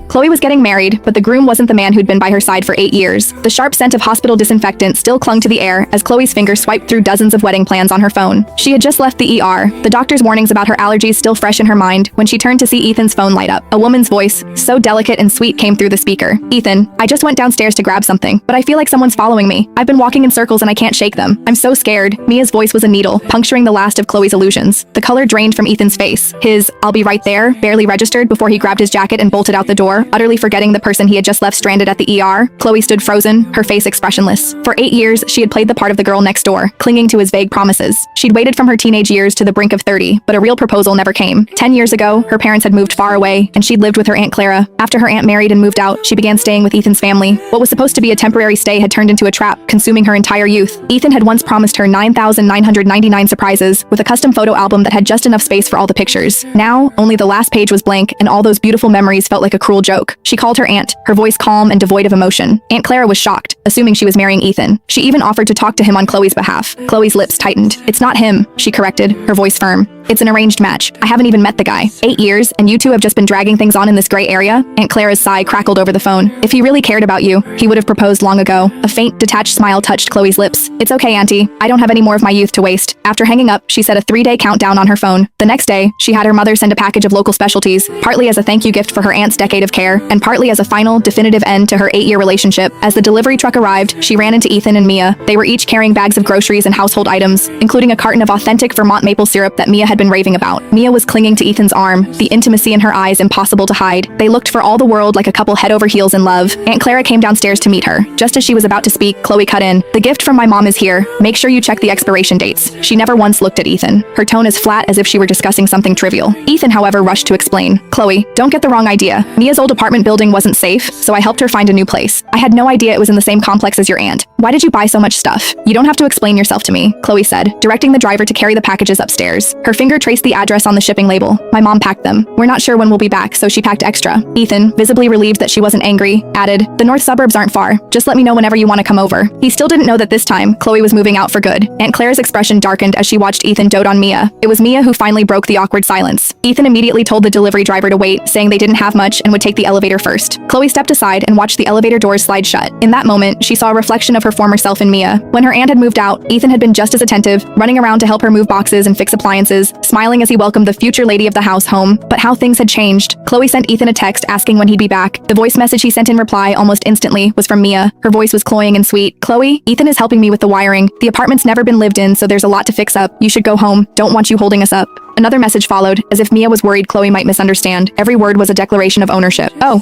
Chloe was getting married, but the groom wasn't the man who'd been by her side for 8 years. The sharp scent of hospital disinfectant still clung to the air as Chloe's fingers swiped through dozens of wedding plans on her phone. She had just left the ER, the doctor's warnings about her allergies still fresh in her mind, when she turned to see Ethan's phone light up. A woman's voice, so delicate and sweet, came through the speaker. "Ethan, I just went downstairs to grab something, but I feel like someone's following me. I've been walking in circles and I can't shake them. I'm so scared." Mia's voice was a needle, puncturing the last of Chloe's illusions. The color drained from Ethan's face. His "I'll be right there" barely registered before he grabbed his jacket and bolted out the door, utterly forgetting the person he had just left stranded at the ER. Chloe stood frozen, her face expressionless. For 8 years, she had played the part of the girl next door, clinging to his vague promises. She'd waited from her teenage years to the brink of 30, but a real proposal never came. 10 years ago, her parents had moved far away, and she'd lived with her Aunt Clara. After her aunt married and moved out, she began staying with Ethan's family. What was supposed to be a temporary stay had turned into a trap, consuming her entire youth. Ethan had once promised her 9,999 surprises, with a custom photo album that had just enough space for all the pictures. Now, only the last page was blank, and all those beautiful memories felt like a cruel joke. She called her aunt, her voice calm and devoid of emotion. Aunt Clara was shocked, assuming she was marrying Ethan. She even offered to talk to him on Chloe's behalf. Chloe's lips tightened. "It's not him," she corrected, her voice firm. "It's an arranged match. I haven't even met the guy. 8 years, and you two have just been dragging things on in this gray area?" Aunt Clara's sigh crackled over the phone. "If he really cared about you, he would have proposed long ago." A faint, detached smile touched Chloe's lips. "It's okay, Auntie. I don't have any more of my youth to waste." After hanging up, she set a 3-day countdown on her phone. The next day, she had her mother send a package of local specialties, partly as a thank you gift for her aunt's decade of care, and partly as a final, definitive end to her 8-year relationship. As the delivery truck arrived, she ran into Ethan and Mia. They were each carrying bags of groceries and household items, including a carton of authentic Vermont maple syrup that Mia had been raving about. Mia was clinging to Ethan's arm, the intimacy in her eyes impossible to hide. They looked for all the world like a couple head over heels in love. Aunt Clara came downstairs to meet her. Just as she was about to speak, Chloe cut in. "The gift from my mom is here. Make sure you check the expiration dates." She never once looked at Ethan, her tone as flat as if she were discussing something trivial. Ethan, however, rushed to explain. "Chloe, don't get the wrong idea. Mia's old apartment building wasn't safe, so I helped her find a new place. I had no idea it was in the same complex as your aunt. Why did you buy so much stuff?" "You don't have to explain yourself to me," Chloe said, directing the driver to carry the packages upstairs. Her finger traced the address on the shipping label. "My mom packed them. We're not sure when we'll be back, so she packed extra." Ethan, visibly relieved that she wasn't angry, added, "The north suburbs aren't far. Just let me know whenever you want to come over." He still didn't know that this time, Chloe was moving out for good. Aunt Clara's expression darkened as she watched Ethan dote on Mia. It was Mia who finally broke the awkward silence. Ethan immediately told the delivery driver to wait, saying they didn't have much and would take the elevator first. Chloe stepped aside and watched the elevator doors slide shut. In that moment, she saw a reflection of her former self in Mia. When her aunt had moved out, Ethan had been just as attentive, running around to help her move boxes and fix appliances, smiling as he welcomed the future lady of the house home. But how things had changed. Chloe sent Ethan a text asking when he'd be back. The voice message he sent in reply almost instantly was from Mia. Her voice was cloying and sweet. "Chloe, Ethan is helping me with the wiring. The apartment's never been lived in, so there's a lot to fix up. You should go home. Don't want you holding us up." Another message followed, as if Mia was worried Chloe might misunderstand. Every word was a declaration of ownership. "Oh,